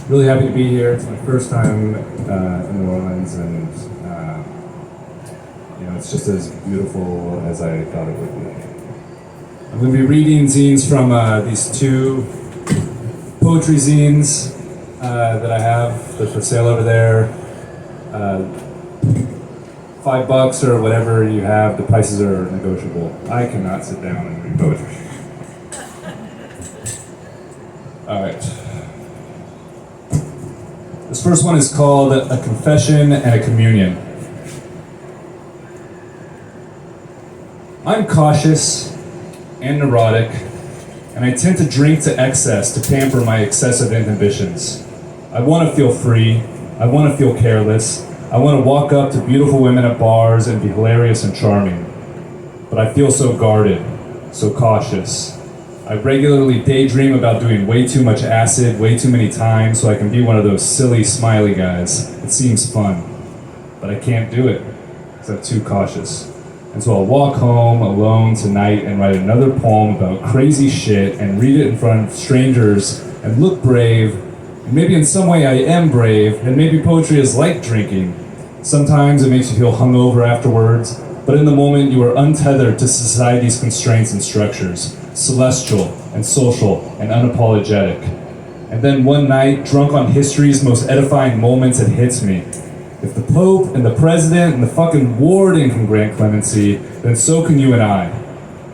Really happy to be here. It's my first time in New Orleans, and it's just as beautiful as I thought it would be. I'm going to be reading zines from these two poetry zines that I have. They're for sale over there. $5 or whatever you have. The prices are negotiable. I cannot sit down and read poetry. All right. This first one is called A Confession and a Communion. I'm cautious and neurotic, and I tend to drink to excess to pamper my excessive inhibitions. I want to feel free. I want to feel careless. I want to walk up to beautiful women at bars and be hilarious and charming. But I feel so guarded, so cautious. I regularly daydream about doing way too much acid, way too many times, so I can be one of those silly, smiley guys. It seems fun, but I can't do it, because I'm too cautious. And so I'll walk home alone tonight and write another poem about crazy shit and read it in front of strangers and look brave. And maybe in some way I am brave, and maybe poetry is like drinking. Sometimes it makes you feel hungover afterwards, but in the moment you are untethered to society's constraints and structures. Celestial and social and unapologetic. And then one night, drunk on history's most edifying moments, it hits me. If the Pope and the President and the fucking warden can grant clemency, then so can you and I.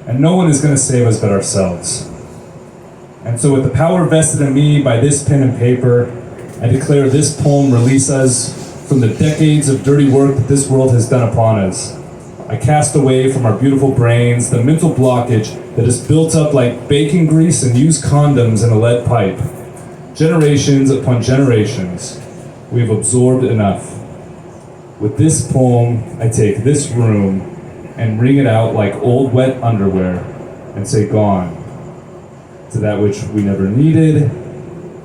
And no one is gonna save us but ourselves. And so with the power vested in me by this pen and paper, I declare this poem release us from the decades of dirty work that this world has done upon us. I cast away from our beautiful brains the mental blockage that is built up like bacon grease and used condoms in a lead pipe. Generations upon generations, we have absorbed enough. With this poem, I take this room and wring it out like old wet underwear and say gone to that which we never needed,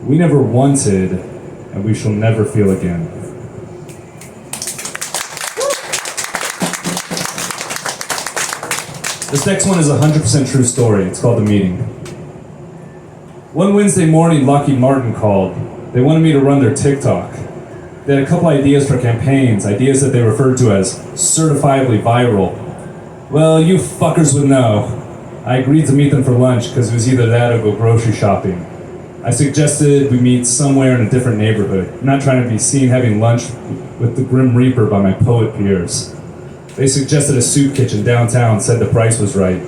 we never wanted, and we shall never feel again. This next one is a 100% true story. It's called The Meeting. One Wednesday morning, Lockheed Martin called. They wanted me to run their TikTok. They had a couple ideas for campaigns, ideas that they referred to as certifiably viral. Well, you fuckers would know. I agreed to meet them for lunch because it was either that or go grocery shopping. I suggested we meet somewhere in a different neighborhood. I'm not trying to be seen having lunch with the Grim Reaper by my poet peers. They suggested a soup kitchen downtown, said the price was right.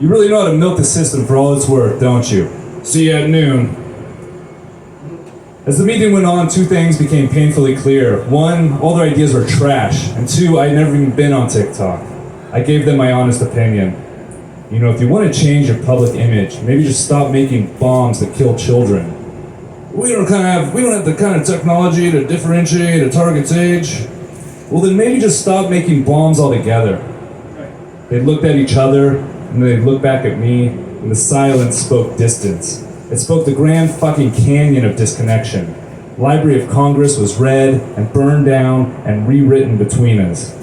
You really know how to milk the system for all it's worth, don't you? See you at noon. As the meeting went on, two things became painfully clear. One, all their ideas were trash. And two, I had never even been on TikTok. I gave them my honest opinion. You know, if you want to change your public image, maybe just stop making bombs that kill children. We don't have the kind of technology to differentiate a target's age. Well, then maybe just stop making bombs altogether. They looked at each other, and then they looked back at me, and the silence spoke distance. It spoke the Grand fucking Canyon of disconnection. Library of Congress was read and burned down and rewritten between us.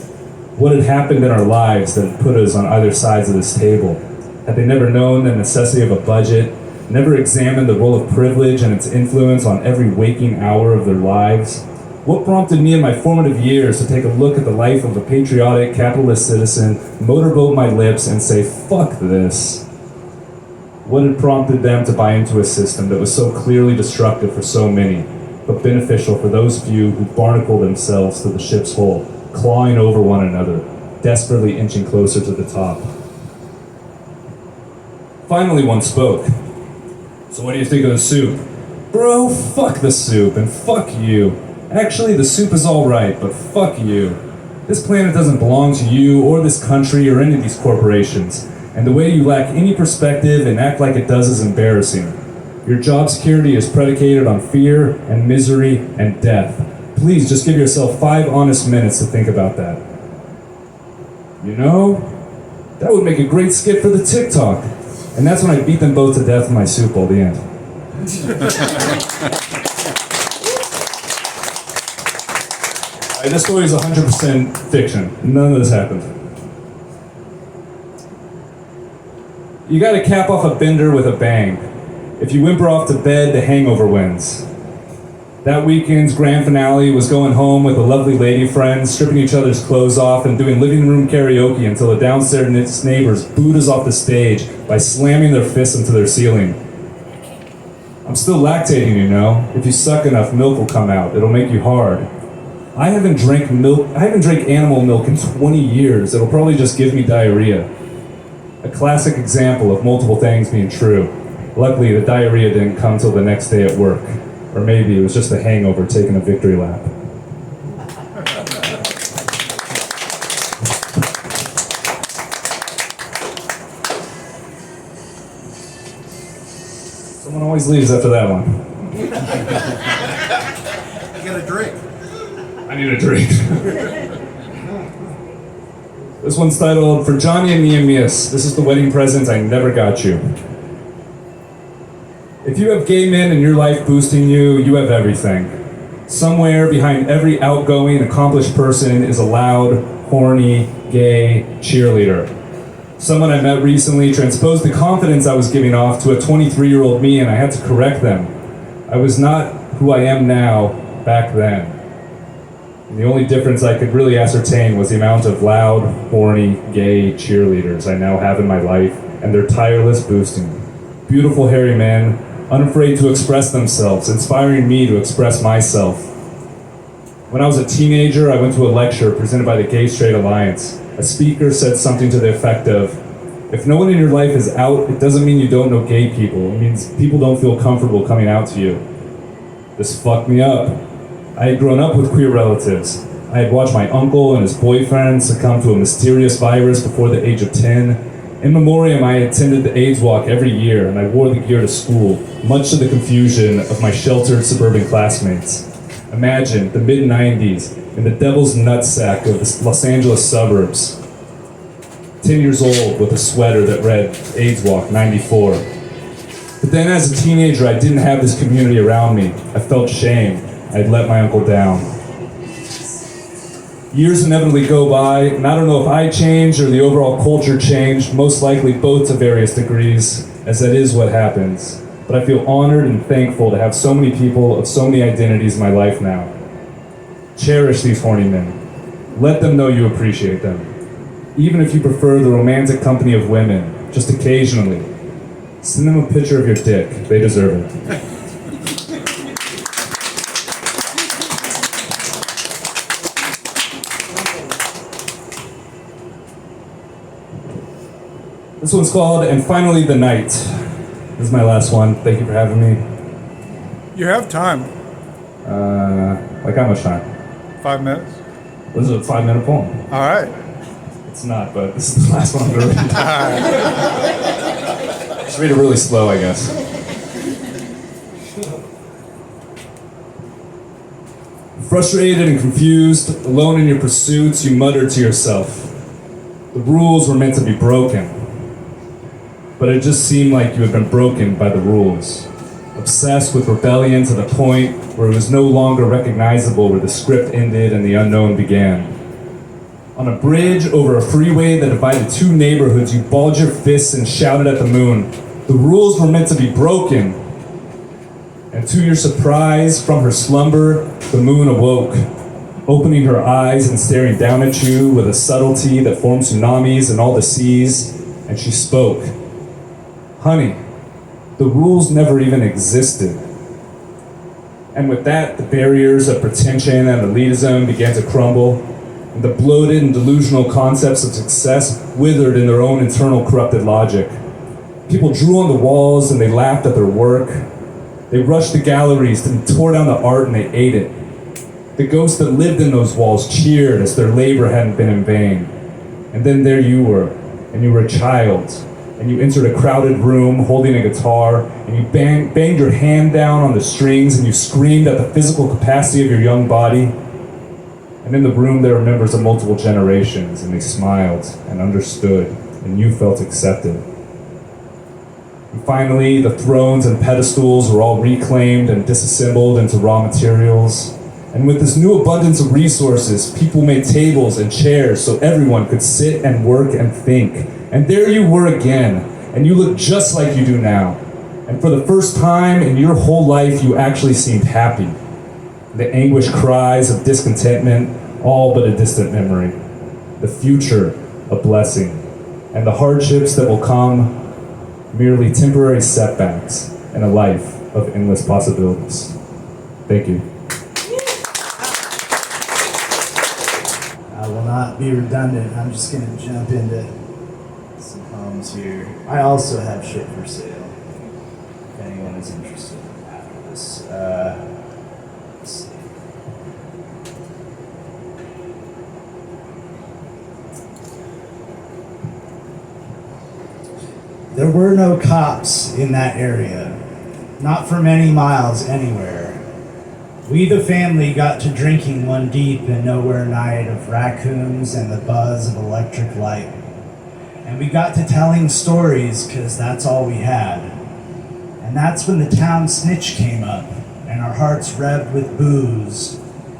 What had happened in our lives that had put us on either sides of this table? Had they never known the necessity of a budget, never examined the role of privilege and its influence on every waking hour of their lives? What prompted me in my formative years to take a look at the life of a patriotic, capitalist citizen, motorboat my lips, and say, fuck this? What had prompted them to buy into a system that was so clearly destructive for so many, but beneficial for those few who barnacle themselves to the ship's hull, clawing over one another, desperately inching closer to the top? Finally, one spoke. So what do you think of the soup? Bro, fuck the soup, and fuck you. Actually, the soup is all right, but fuck you. This planet doesn't belong to you or this country or any of these corporations, and the way you lack any perspective and act like it does is embarrassing. Your job security is predicated on fear and misery and death. Please just give yourself 5 honest minutes to think about that. You know, that would make a great skit for the TikTok. And that's when I beat them both to death with my soup all the end. This story is 100% fiction. None of this happened. You gotta cap off a bender with a bang. If you whimper off to bed, the hangover wins. That weekend's grand finale was going home with a lovely lady friend, stripping each other's clothes off and doing living room karaoke until the downstairs neighbors booed us off the stage by slamming their fists into their ceiling. I'm still lactating, you know. If you suck enough, milk will come out. It'll make you hard. I haven't drank animal milk in 20 years. It'll probably just give me diarrhea. A classic example of multiple things being true. Luckily, the diarrhea didn't come till the next day at work. Or maybe it was just a hangover taking a victory lap. Someone always leaves after that one. You got a drink. I need a drink. This one's titled, For Johnny and Nehemias. This is the wedding present I never got you. If you have gay men in your life boosting you, you have everything. Somewhere behind every outgoing, accomplished person is a loud, horny, gay cheerleader. Someone I met recently transposed the confidence I was giving off to a 23-year-old me, and I had to correct them. I was not who I am now back then. And the only difference I could really ascertain was the amount of loud, horny, gay cheerleaders I now have in my life, and their tireless boosting. Beautiful hairy men, unafraid to express themselves, inspiring me to express myself. When I was a teenager, I went to a lecture presented by the Gay Straight Alliance. A speaker said something to the effect of, if no one in your life is out, it doesn't mean you don't know gay people. It means people don't feel comfortable coming out to you. This fucked me up. I had grown up with queer relatives. I had watched my uncle and his boyfriend succumb to a mysterious virus before the age of 10. In memoriam, I attended the AIDS walk every year, and I wore the gear to school, much to the confusion of my sheltered suburban classmates. Imagine the mid-90s in the devil's nutsack of the Los Angeles suburbs. 10 years old with a sweater that read AIDS Walk 94. But then as a teenager, I didn't have this community around me. I felt shame. I'd let my uncle down. Years inevitably go by, and I don't know if I changed or the overall culture changed, most likely both to various degrees, as that is what happens. But I feel honored and thankful to have so many people of so many identities in my life now. Cherish these horny men. Let them know you appreciate them. Even if you prefer the romantic company of women, just occasionally. Send them a picture of your dick. They deserve it. This one's called And Finally the Night. This is my last one. Thank you for having me. You have time. Like how much time? 5 minutes. This is a 5-minute poem. All right. It's not, but this is the last one I'm going to read. Just read it really slow, I guess. Frustrated and confused, alone in your pursuits, you muttered to yourself. The rules were meant to be broken. But it just seemed like you had been broken by the rules. Obsessed with rebellion to the point where it was no longer recognizable where the script ended and the unknown began. On a bridge over a freeway that divided two neighborhoods, you balled your fists and shouted at the moon. The rules were meant to be broken. And to your surprise, from her slumber, the moon awoke, opening her eyes and staring down at you with a subtlety that formed tsunamis in all the seas, and she spoke. Honey, the rules never even existed. And with that, the barriers of pretension and elitism began to crumble, and the bloated and delusional concepts of success withered in their own internal corrupted logic. People drew on the walls and they laughed at their work. They rushed the galleries and tore down the art and they ate it. The ghosts that lived in those walls cheered as their labor hadn't been in vain. And then there you were, and you were a child, and you entered a crowded room holding a guitar, and you banged your hand down on the strings, and you screamed at the physical capacity of your young body. And in the room there were members of multiple generations, and they smiled and understood, and you felt accepted. And finally, the thrones and pedestals were all reclaimed and disassembled into raw materials. And with this new abundance of resources, people made tables and chairs so everyone could sit and work and think. And there you were again, and you looked just like you do now. And for the first time in your whole life, you actually seemed happy. The anguished cries of discontentment, all but a distant memory. The future, a blessing. And the hardships that will come, merely temporary setbacks in a life of endless possibilities. Thank you. I will not be redundant. I'm just going to jump into some poems here. I also have shit for sale, if anyone is interested after this. Let's see. There were no cops in that area, not for many miles anywhere. We, the family, got to drinking one deep and nowhere night of raccoons and the buzz of electric light. And we got to telling stories because that's all we had. And that's when the town snitch came up and our hearts revved with booze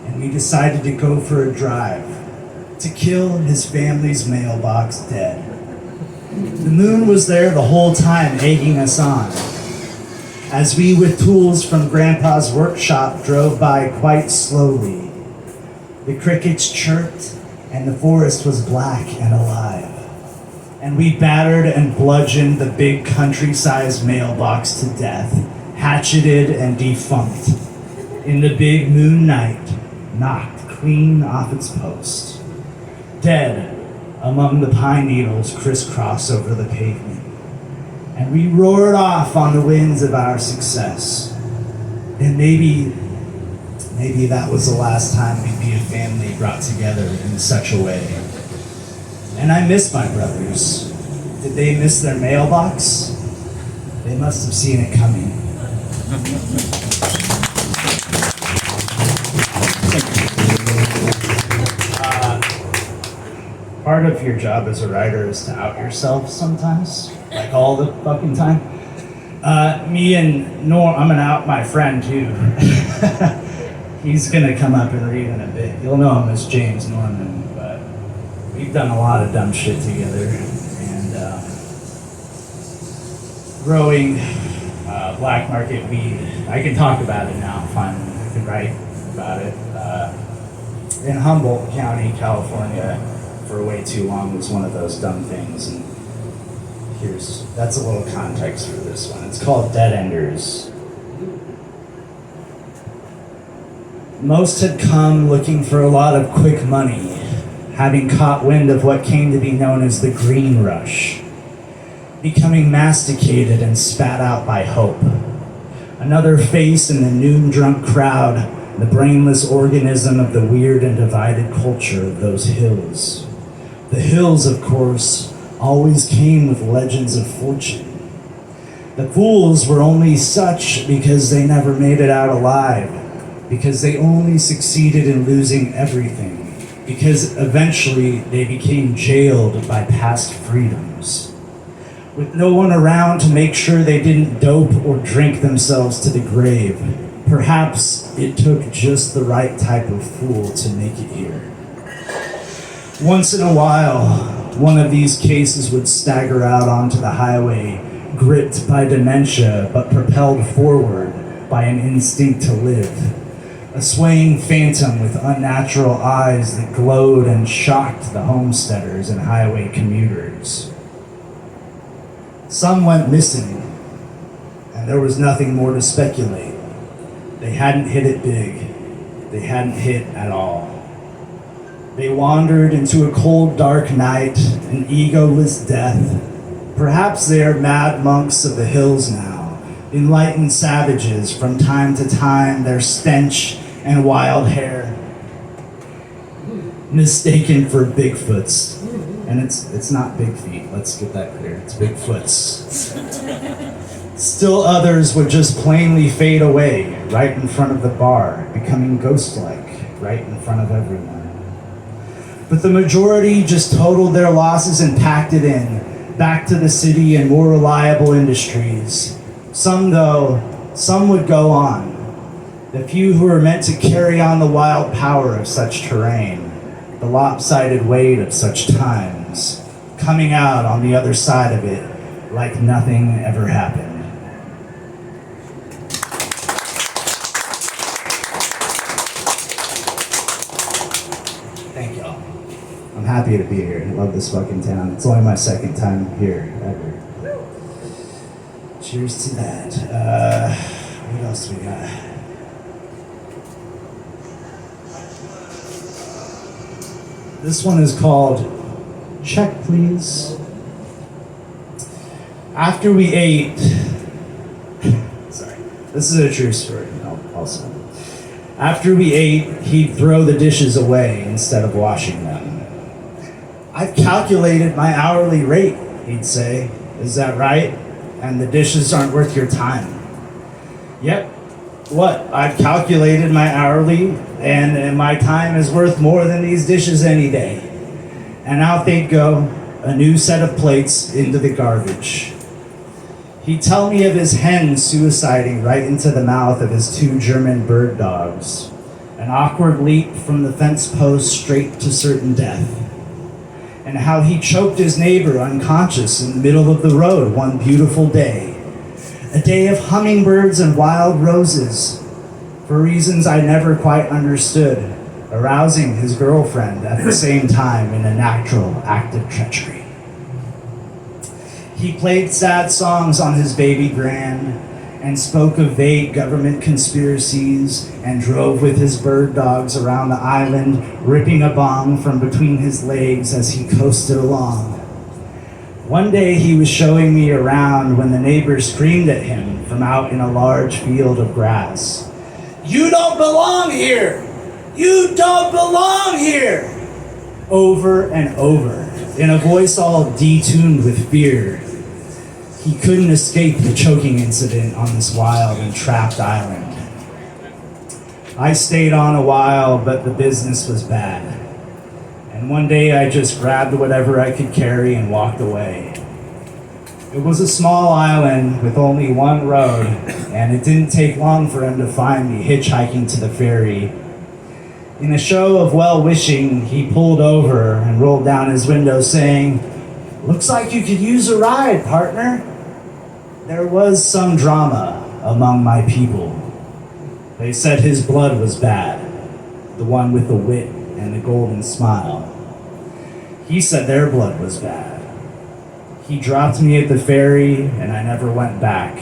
and we decided to go for a drive to kill his family's mailbox dead. The moon was there the whole time egging us on, as we with tools from Grandpa's workshop drove by quite slowly. The crickets chirped and the forest was black and alive. And we battered and bludgeoned the big country-sized mailbox to death, hatcheted and defunct. In the big moon night, knocked clean off its post. Dead among the pine needles crisscross over the pavement. And we roared off on the winds of our success. And maybe that was the last time we'd be a family brought together in such a way. And I miss my brothers. Did they miss their mailbox? They must have seen it coming. Part of your job as a writer is to out yourself sometimes, like all the fucking time. Me and Norm, I'm gonna out my friend too. He's gonna come up and read in a bit. You'll know him as James Norman, but we've done a lot of dumb shit together. And growing black market weed, I can talk about it now, finally. I can write about it. In Humboldt County, California, for way too long was one of those dumb things, and that's a little context for this one. It's called Dead Enders. Most had come looking for a lot of quick money, having caught wind of what came to be known as the green rush, becoming masticated and spat out by hope. Another face in the noon-drunk crowd, the brainless organism of the weird and divided culture of those hills. The hills, of course, always came with legends of fortune. The fools were only such because they never made it out alive, because they only succeeded in losing everything, because eventually they became jailed by past freedoms. With no one around to make sure they didn't dope or drink themselves to the grave, perhaps it took just the right type of fool to make it here. Once in a while, one of these cases would stagger out onto the highway, gripped by dementia but propelled forward by an instinct to live. A swaying phantom with unnatural eyes that glowed and shocked the homesteaders and highway commuters. Some went missing, and there was nothing more to speculate. They hadn't hit it big. They hadn't hit at all. They wandered into a cold, dark night, an egoless death. Perhaps they are mad monks of the hills now, enlightened savages from time to time, their stench and wild hair mistaken for Bigfoots. And it's not Big Feet, let's get that clear, it's Bigfoots. Still others would just plainly fade away right in front of the bar, becoming ghost-like right in front of everyone. But the majority just totaled their losses and packed it in, back to the city and more reliable industries. Some would go on. The few who were meant to carry on the wild power of such terrain, the lopsided weight of such times, coming out on the other side of it like nothing ever happened. happy to be here. I love this fucking town. It's only my second time here ever. Cheers to that. What else we got? This one is called Check Please. After we ate, sorry, this is a true story also. After we ate, he'd throw the dishes away instead of washing them. I've calculated my hourly rate, he'd say. Is that right? And the dishes aren't worth your time. Yep. What? I've calculated my hourly, and my time is worth more than these dishes any day. And out they'd go, a new set of plates into the garbage. He'd tell me of his hen suiciding right into the mouth of his 2 German bird dogs, an awkward leap from the fence post straight to certain death, and how he choked his neighbor unconscious in the middle of the road one beautiful day, a day of hummingbirds and wild roses, for reasons I never quite understood, arousing his girlfriend at the same time in a natural act of treachery. He played sad songs on his baby gran and spoke of vague government conspiracies and drove with his bird dogs around the island, ripping a bong from between his legs as he coasted along. One day he was showing me around when the neighbor screamed at him from out in a large field of grass. "You don't belong here! You don't belong here!" Over and over, in a voice all detuned with fear. He couldn't escape the choking incident on this wild and trapped island. I stayed on a while, but the business was bad. And one day I just grabbed whatever I could carry and walked away. It was a small island with only one road, and it didn't take long for him to find me hitchhiking to the ferry. In a show of well-wishing, he pulled over and rolled down his window saying, "Looks like you could use a ride, partner." There was some drama among my people. They said his blood was bad, the one with the wit and the golden smile. He said their blood was bad. He dropped me at the ferry and I never went back.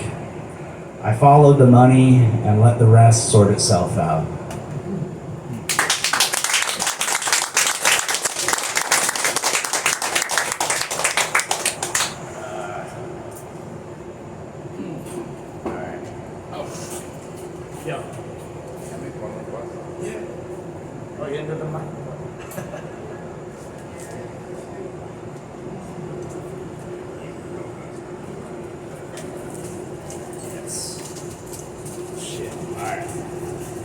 I followed the money and let the rest sort itself out.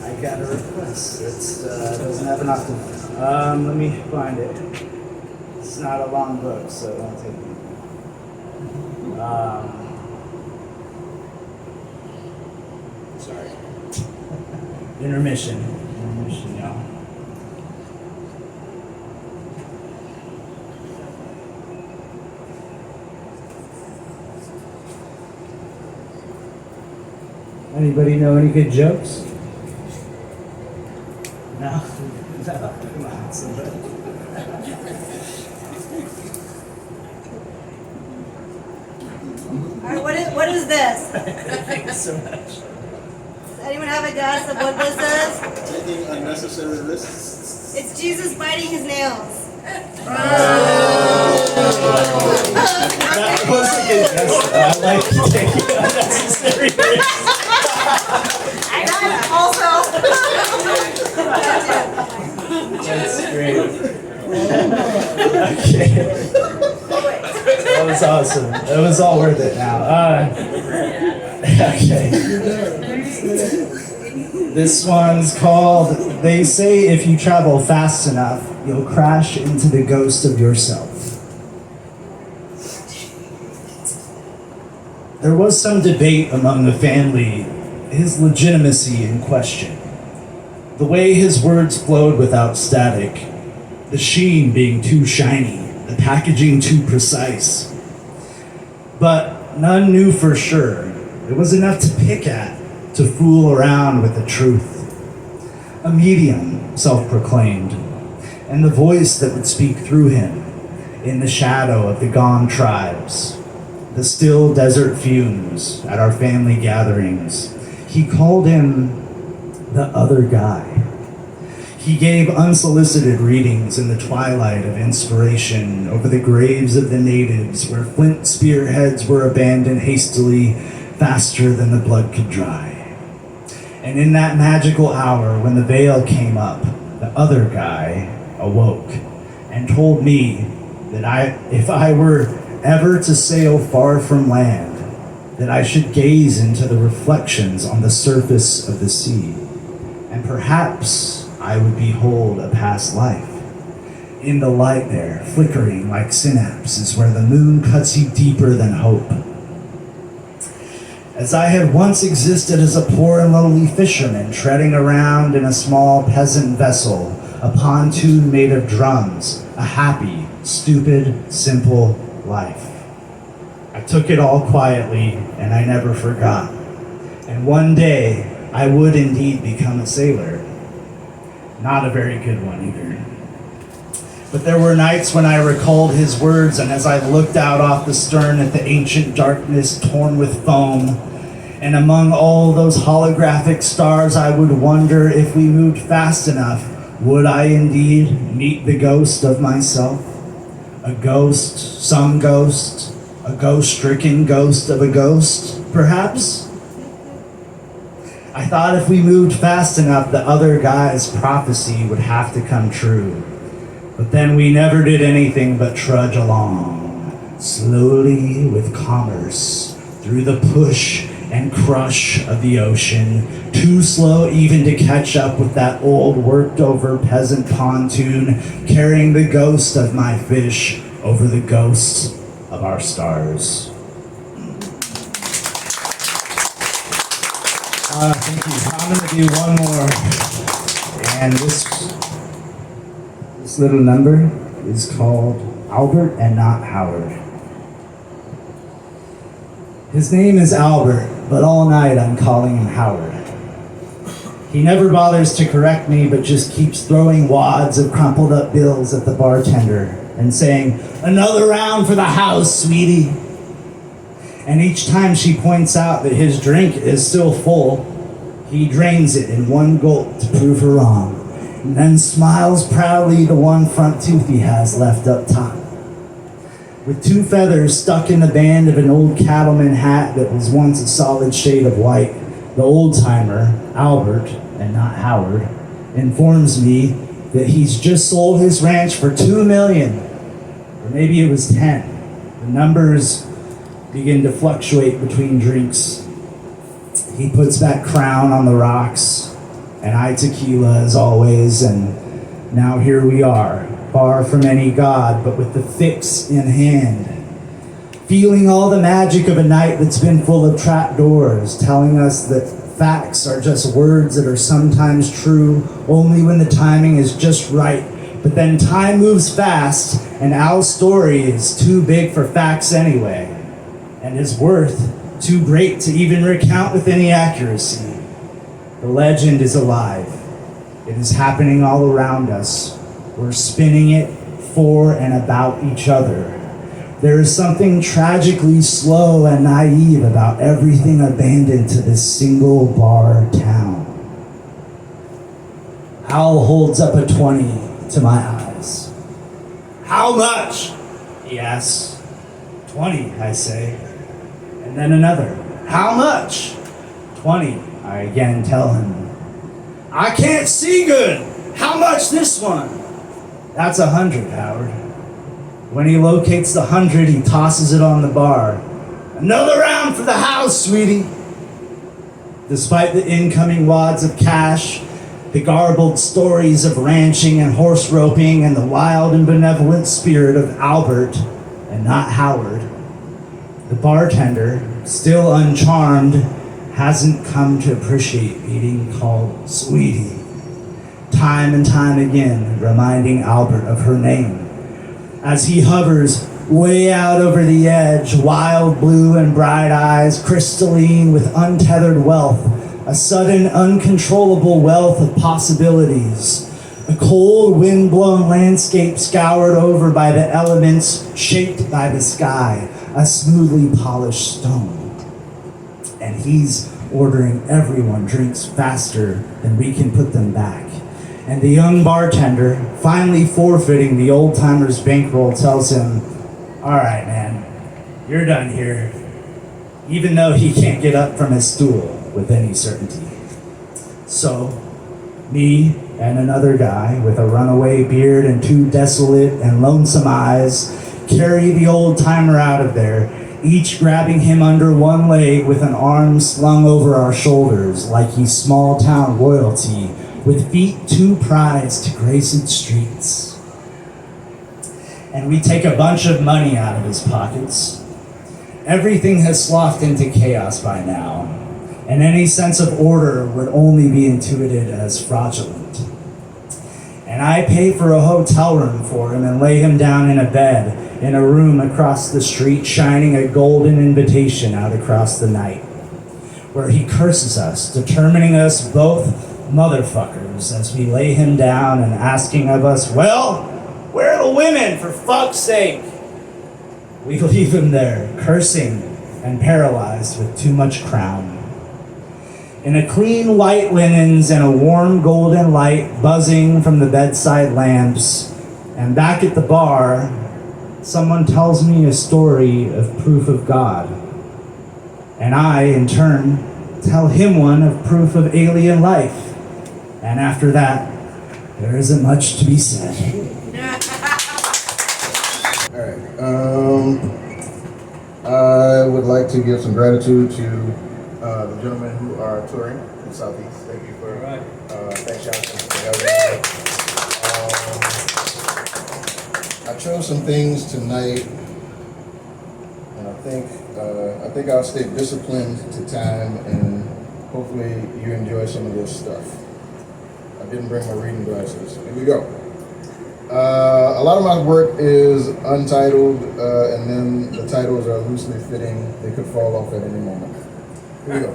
I got a request. It doesn't have an octave. Let me find it. It's not a long book, so it won't take me. Sorry. Intermission, y'all. Anybody know any good jokes? No? No? Come on, somebody. All right, what is this? Thank you so much. Does anyone have a guess of what this is? Taking unnecessary risks. It's Jesus biting his nails. That was a good guess. I like to take unnecessary risks. That also. That's great. Okay. That was awesome. That was all worth it now. Okay. This one's called, They Say If You Travel Fast Enough, You'll Crash Into the Ghost of Yourself. There was some debate among the family, his legitimacy in question. The way his words flowed without static, the sheen being too shiny, the packaging too precise. But none knew for sure. It was enough to pick at, to fool around with the truth. A medium, self-proclaimed, and the voice that would speak through him in the shadow of the gone tribes, the still desert fumes at our family gatherings. He called him the other guy. He gave unsolicited readings in the twilight of inspiration over the graves of the natives where flint spearheads were abandoned hastily, faster than the blood could dry. And in that magical hour when the veil came up, the other guy awoke and told me that if I were ever to sail far from land, that I should gaze into the reflections on the surface of the sea, and perhaps I would behold a past life. In the light there, flickering like synapses where the moon cuts you deeper than hope. As I had once existed as a poor and lonely fisherman, treading around in a small peasant vessel, a pontoon made of drums, a happy, stupid, simple life. I took it all quietly, and I never forgot. And one day, I would indeed become a sailor. Not a very good one either. But there were nights when I recalled his words, and as I looked out off the stern at the ancient darkness torn with foam, and among all those holographic stars, I would wonder if we moved fast enough, would I indeed meet the ghost of myself? A ghost, some ghost, a ghost-stricken ghost of a ghost, perhaps? I thought if we moved fast enough, the other guy's prophecy would have to come true. But then we never did anything but trudge along, slowly with commerce, through the push and crush of the ocean, too slow even to catch up with that old worked-over peasant pontoon, carrying the ghost of my fish over the ghosts of our stars. Thank you. I'm going to do one more. And this little number is called Albert and Not Howard. His name is Albert, but all night I'm calling him Howard. He never bothers to correct me, but just keeps throwing wads of crumpled up bills at the bartender and saying, "Another round for the house, sweetie." And each time she points out that his drink is still full, he drains it in one gulp to prove her wrong, and then smiles proudly the one front tooth he has left up top. With two feathers stuck in the band of an old cattleman hat that was once a solid shade of white, the old-timer, Albert, and not Howard, informs me that he's just sold his ranch for $2 million, or maybe it was 10. The numbers begin to fluctuate between drinks. He puts back Crown on the rocks, and I tequila as always, and now here we are, far from any god, but with the fix in hand, feeling all the magic of a night that's been full of trapdoors, telling us that facts are just words that are sometimes true only when the timing is just right. But then time moves fast, and Al's story is too big for facts anyway, and his worth too great to even recount with any accuracy. The legend is alive. It is happening all around us. We're spinning it for and about each other. There is something tragically slow and naive about everything abandoned to this single bar town. Al holds up a 20 to my eyes. "How much?" he asks. 20, I say. And then another. "How much?" 20, I again tell him. "I can't see good. How much this one?" "That's 100, Howard." When he locates the 100, he tosses it on the bar. "Another round for the house, sweetie." Despite the incoming wads of cash, the garbled stories of ranching and horse roping, and the wild and benevolent spirit of Albert and not Howard, the bartender, still uncharmed, hasn't come to appreciate being called sweetie. Time and time again, reminding Albert of her name. As he hovers way out over the edge, wild blue and bright eyes, crystalline with untethered wealth, a sudden uncontrollable wealth of possibilities. A cold, wind-blown landscape scoured over by the elements, shaped by the sky, a smoothly polished stone. And he's ordering everyone drinks faster than we can put them back. And the young bartender, finally forfeiting the old-timer's bankroll, tells him, "All right, man, you're done here," even though he can't get up from his stool with any certainty. So, me and another guy with a runaway beard and two desolate and lonesome eyes carry the old-timer out of there, each grabbing him under one leg with an arm slung over our shoulders like he's small-town royalty with feet too prized to grace its streets. And we take a bunch of money out of his pockets. Everything has slothed into chaos by now, and any sense of order would only be intuited as fraudulent. And I pay for a hotel room for him and lay him down in a bed in a room across the street, shining a golden invitation out across the night, where he curses us, determining us both motherfuckers as we lay him down and asking of us, "Well, where are the women, for fuck's sake?" We leave him there, cursing and paralyzed with too much crown. In a clean white linens and a warm golden light buzzing from the bedside lamps, and back at the bar, someone tells me a story of proof of God. And I, in turn, tell him one of proof of alien life. And after that, there isn't much to be said. All right. I would like to give some gratitude to the gentlemen who are touring in the Southeast. Thank you for thanks Jonathan for having me. I chose some things tonight, and I think I'll stay disciplined to time, and hopefully you enjoy some of this stuff. I didn't bring my reading glasses. Here we go. A lot of my work is untitled, and then the titles are loosely fitting. They could fall off at any moment. Here we go.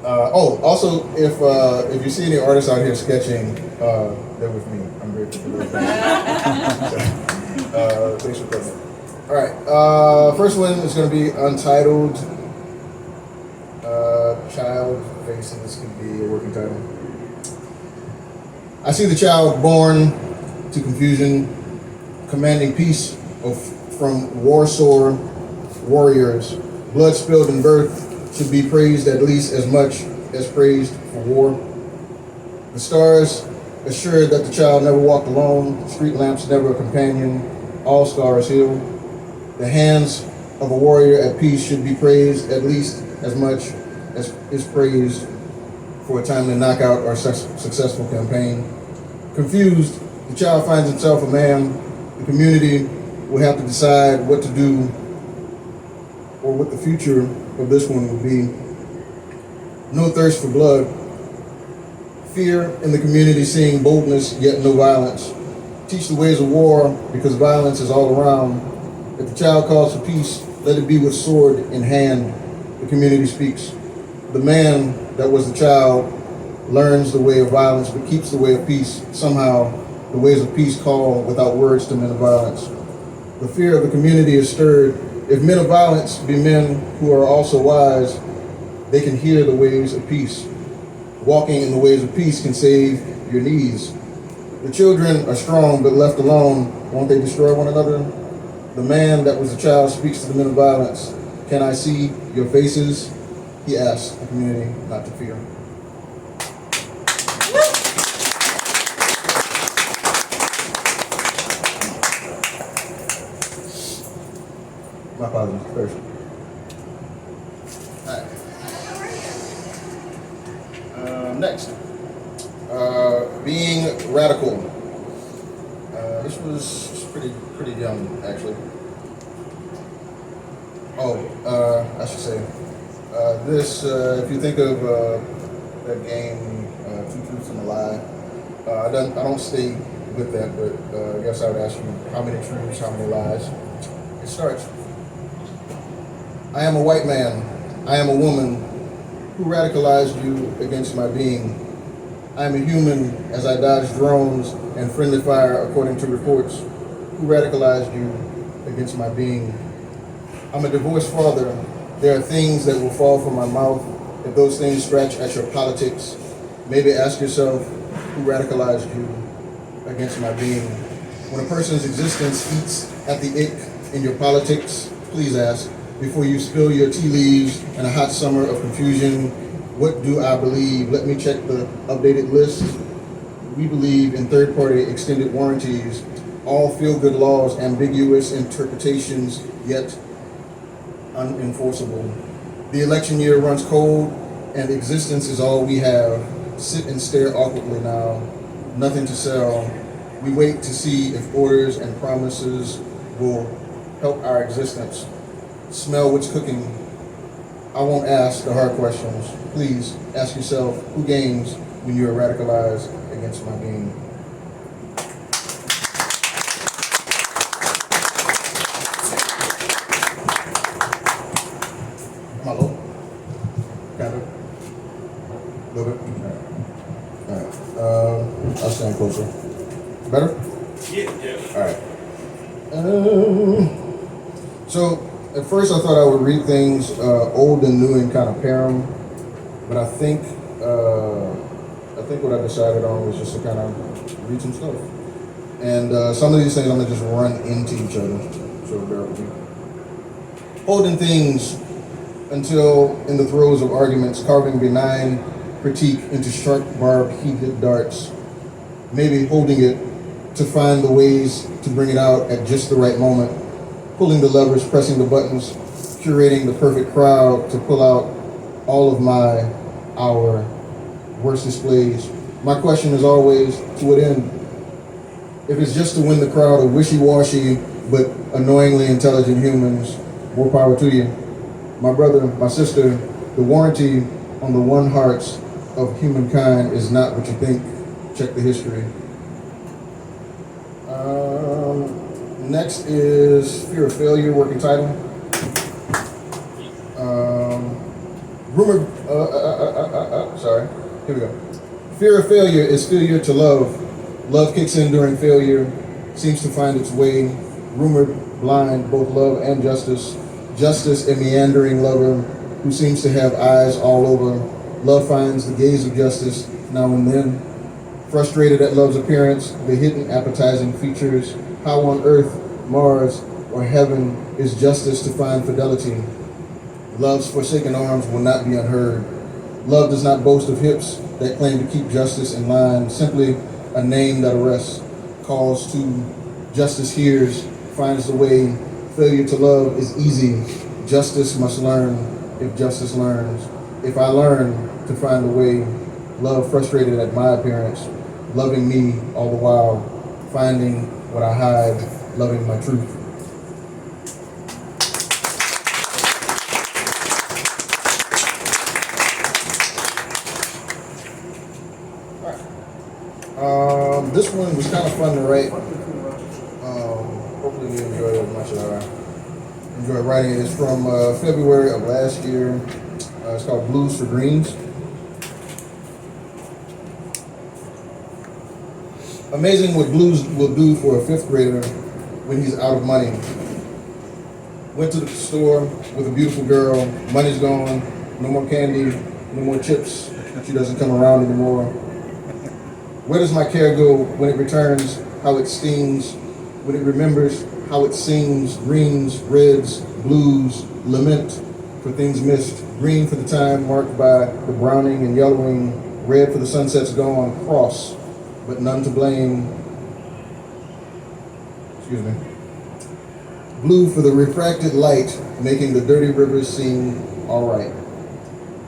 Also, if you see any artists out here sketching, they're with me. I'm grateful for those things. Thanks for coming. All right. First one is going to be untitled. Child faces could be a working title. I see the child born to confusion, commanding peace from war-sore warriors. Blood spilled in birth should be praised at least as much as praised for war. The stars assured that the child never walked alone, street lamps never a companion, all scars heal. The hands of a warrior at peace should be praised at least as much as is praised for a timely knockout or successful campaign. Confused, the child finds himself a man. The community will have to decide what to do or what the future of this one will be. No thirst for blood. Fear in the community, seeing boldness yet no violence. Teach the ways of war because violence is all around. If the child calls for peace, let it be with sword in hand. The community speaks. The man that was the child learns the way of violence but keeps the way of peace. Somehow, the ways of peace call without words to men of violence. The fear of the community is stirred. If men of violence be men who are also wise, they can hear the ways of peace. Walking in the ways of peace can save your knees. The children are strong but left alone. Won't they destroy one another? The man that was the child speaks to the men of violence. Can I see your faces? He asks the community not to fear. My apologies first. All right. Next. Being radical. This was pretty young, actually. I should say. If you think of that game, Two Truths and a Lie, I don't stay with that, but I guess I would ask you how many truths, how many lies. It starts. I am a white man. I am a woman. Who radicalized you against my being? I am a human as I dodge drones and friendly fire according to reports. Who radicalized you against my being? I'm a divorced father. There are things that will fall from my mouth. If those things scratch at your politics, maybe ask yourself, who radicalized you against my being? When a person's existence eats at the ick in your politics, please ask, before you spill your tea leaves in a hot summer of confusion, what do I believe? Let me check the updated list. We believe in third-party extended warranties, all feel-good laws, ambiguous interpretations, yet unenforceable. The election year runs cold, and existence is all we have. Sit and stare awkwardly now. Nothing to sell. We wait to see if orders and promises will help our existence. Smell what's cooking. I won't ask the hard questions. Please ask yourself, who gains when you are radicalized against my being? Am I low? Kind of? A little bit? All right. I'll stand closer. Better? Yeah. All right. So, at first I thought I would read things old and new and kind of pair them, but I think what I decided on was just to kind of read some stuff. And some of these things I'm gonna just run into each other, so bear with me. Holding things until in the throes of arguments, carving benign critique into sharp barbed heated darts, maybe holding it to find the ways to bring it out at just the right moment, pulling the levers, pressing the buttons, curating the perfect crowd to pull out all of our worst displays. My question is always, to what end? If it's just to win the crowd of wishy-washy but annoyingly intelligent humans, more power to you. My brother, my sister, the warranty on the one hearts of humankind is not what you think. Check the history. Next is Fear of Failure, working title. Sorry, here we go. Fear of failure is failure to love. Love kicks in during failure, seems to find its way. Rumored blind, both love and justice. Justice, a meandering lover who seems to have eyes all over. Love finds the gaze of justice now and then. Frustrated at love's appearance, the hidden appetizing features. How on earth, Mars, or heaven is justice to find fidelity? Love's forsaken arms will not be unheard. Love does not boast of hips that claim to keep justice in line, simply a name that arrests, calls to, justice hears, finds the way. Failure to love is easy. Justice must learn if justice learns. If I learn to find a way, love frustrated at my appearance, loving me all the while, finding what I hide, loving my truth. This one was kind of fun to write. Hopefully you enjoyed it as much as I enjoyed writing it. It's from February of last year. It's called Blues for Greens. Amazing what blues will do for a fifth grader when he's out of money. Went to the store with a beautiful girl. Money's gone. No more candy. No more chips. She doesn't come around anymore. Where does my care go when it returns? How it stings. When it remembers how it sings. Greens, reds, blues, lament for things missed. Green for the time marked by the browning and yellowing. Red for the sunset's gone. Cross, but none to blame. Excuse me. Blue for the refracted light, making the dirty rivers seem all right.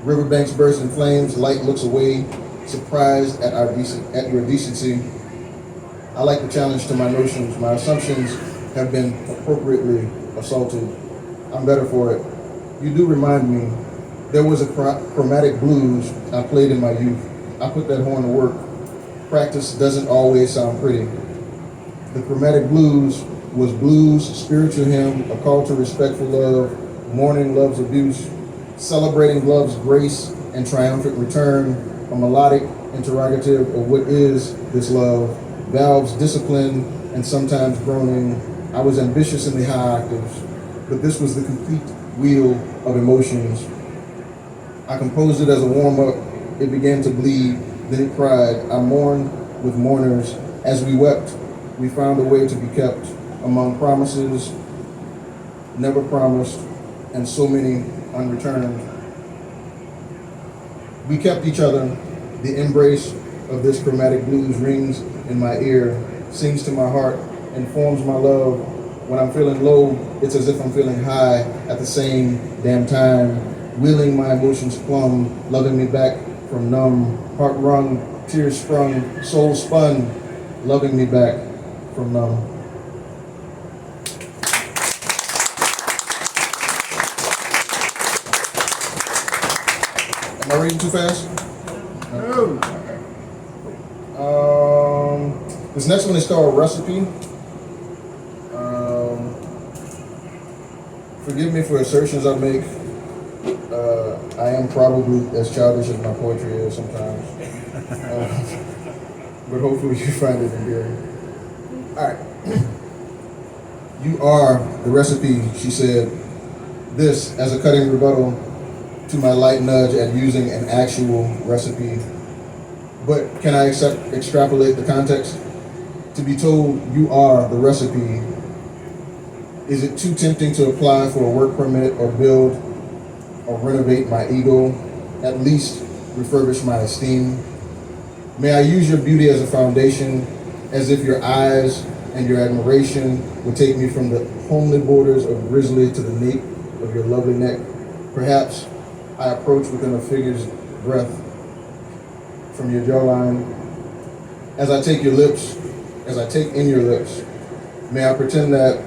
Riverbanks burst in flames, light looks away, surprised at your decency. I like the challenge to my notions. My assumptions have been appropriately assaulted. I'm better for it. You do remind me, there was a chromatic blues I played in my youth. I put that horn to work. Practice doesn't always sound pretty. The chromatic blues was blues, spiritual hymn, a call to respectful love, mourning love's abuse, celebrating love's grace and triumphant return, a melodic interrogative of what is this love, valves, discipline, and sometimes groaning. I was ambitious in the high octaves, but this was the complete wheel of emotions. I composed it as a warm-up. It began to bleed, then it cried. I mourned with mourners. As we wept, we found a way to be kept among promises never promised and so many unreturned. We kept each other. The embrace of this chromatic blues rings in my ear, sings to my heart, informs my love. When I'm feeling low, it's as if I'm feeling high at the same damn time, wheeling my emotions plumb, loving me back from numb, heart wrung, tears sprung, soul spun, loving me back from numb. Am I reading too fast? No. This next one is called Recipe. Forgive me for assertions I make. I am probably as childish as my poetry is sometimes. But hopefully you find it endearing. All right. You are the recipe, she said. This as a cutting rebuttal to my light nudge at using an actual recipe. But can I extrapolate the context? To be told you are the recipe, is it too tempting to apply for a work permit or build or renovate my ego, at least refurbish my esteem? May I use your beauty as a foundation, as if your eyes and your admiration would take me from the homely borders of grizzly to the nape of your lovely neck. Perhaps I approach within a figure's breath from your jawline. As I take in your lips, may I pretend that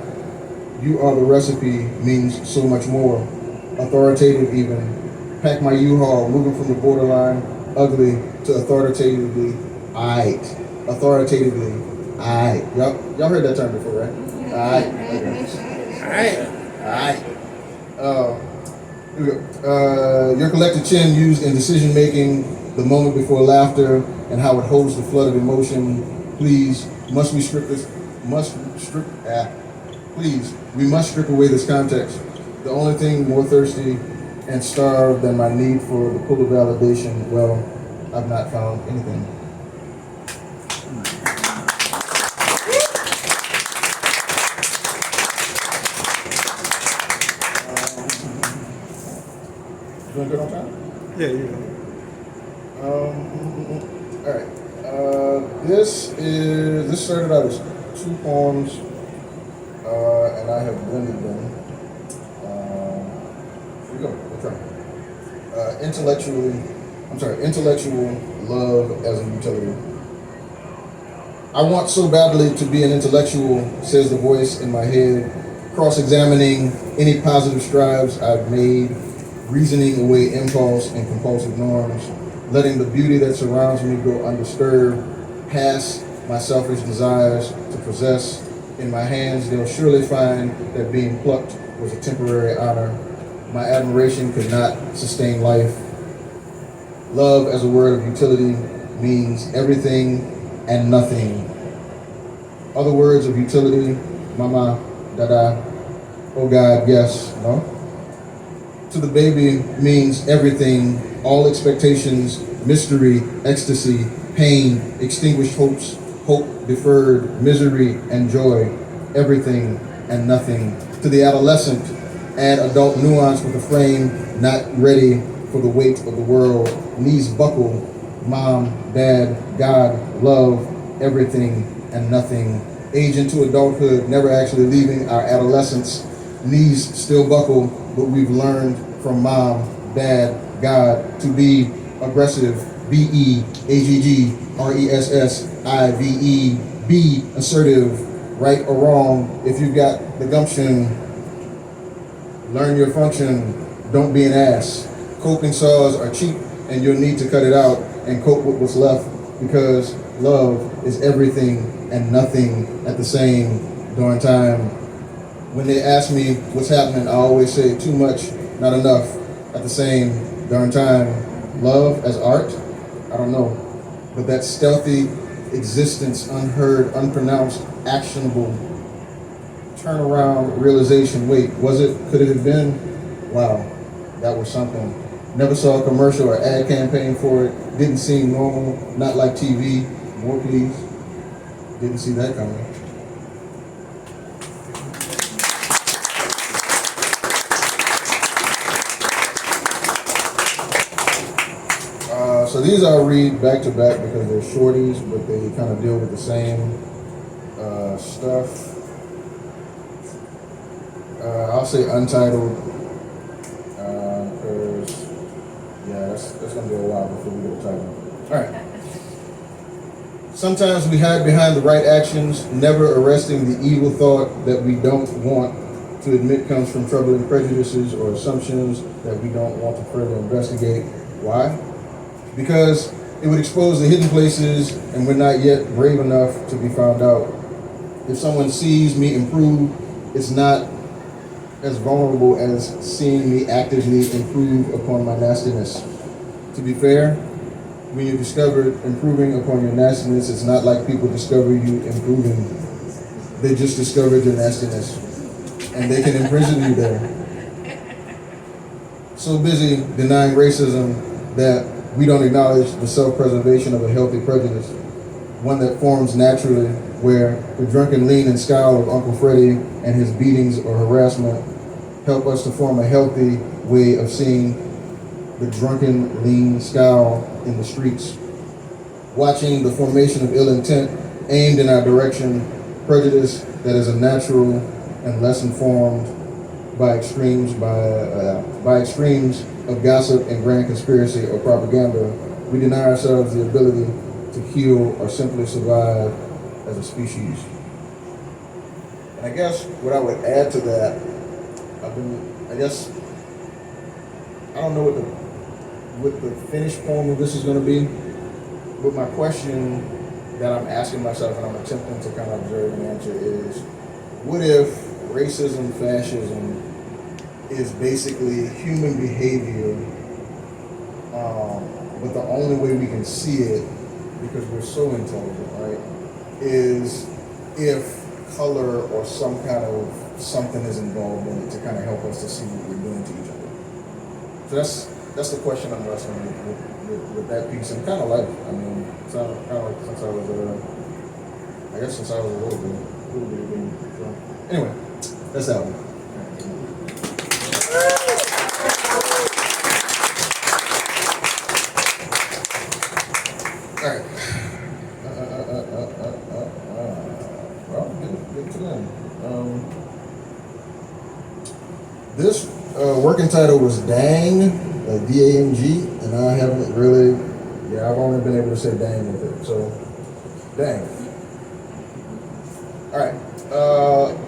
you are the recipe means so much more, authoritative even. Pack my U-Haul, moving from the borderline ugly to authoritatively aight. Authoritatively aight. Y'all heard that term before, right? Aight. Okay. Aight. Here we go. Your collective chin used in decision making, the moment before laughter, and how it holds the flood of emotion. Please, we must strip away this context. The only thing more thirsty and starved than my need for the pull of validation, well, I've not found anything. Doing good on time? Yeah, yeah. All right. This started out as 2 poems, and I have blended them. Here we go. We'll try. Intellectual love as a utility. I want so badly to be an intellectual, says the voice in my head, cross-examining any positive strides I've made, reasoning away impulse and compulsive norms, letting the beauty that surrounds me go undisturbed, past my selfish desires to possess. In my hands, they'll surely find that being plucked was a temporary honor. My admiration could not sustain life. Love as a word of utility means everything and nothing. Other words of utility, mama, dada, oh God, yes, no? To the baby means everything, all expectations, mystery, ecstasy, pain, extinguished hopes, hope deferred, misery and joy, everything and nothing. To the adolescent, add adult nuance with a frame not ready for the weight of the world. Knees buckle, mom, dad, God, love, everything and nothing. Age into adulthood, never actually leaving our adolescence. Knees still buckle, but we've learned from mom, dad, God to be aggressive, BEAGGRESSIVE, be assertive, right or wrong. If you've got the gumption, learn your function, don't be an ass. Coping saws are cheap and you'll need to cut it out and cope with what's left, because love is everything and nothing at the same darn time. When they ask me what's happening, I always say too much, not enough at the same darn time. Love as art? I don't know. but that stealthy existence, unheard, unpronounced, actionable, turnaround realization. Wait, could it have been? Wow, that was something. Never saw a commercial or ad campaign for it. Didn't seem normal, not like TV. More please. Didn't see that coming. So these I'll read back to back because they're shorties, but they kind of deal with the same stuff. I'll say untitled because that's gonna be a while before we get a title. All right. Sometimes we hide behind the right actions, never arresting the evil thought that we don't want to admit comes from troubling prejudices or assumptions that we don't want to further investigate. Why? Because it would expose the hidden places and we're not yet brave enough to be found out. If someone sees me improve, it's not as vulnerable as seeing me actively improve upon my nastiness. To be fair, when you discover improving upon your nastiness, it's not like people discover you improving. They just discovered your nastiness, and they can imprison you there. So busy denying racism that we don't acknowledge the self-preservation of a healthy prejudice, one that forms naturally where the drunken lean and scowl of Uncle Freddie and his beatings or harassment help us to form a healthy way of seeing the drunken lean scowl in the streets. Watching the formation of ill intent aimed in our direction, prejudice that is a natural and less informed by extremes of gossip and grand conspiracy or propaganda, we deny ourselves the ability to heal or simply survive as a species. And I guess what I would add to that, I don't know what the finished poem of this is going to be, but my question that I'm asking myself and I'm attempting to kind of observe and answer is, what if racism, fascism is basically human behavior, but the only way we can see it, because we're so intelligent, right, is if color or some kind of something is involved in it to kind of help us to see what we're doing to each other. So that's the question I'm wrestling with that piece and kind of life. I mean, it's kind of like since I was a little bit. So, anyway, that's that one. All right. Well, get to them. This working title was Dang, like D-A-N-G, and I haven't really, I've only been able to say dang with it, so dang. All right.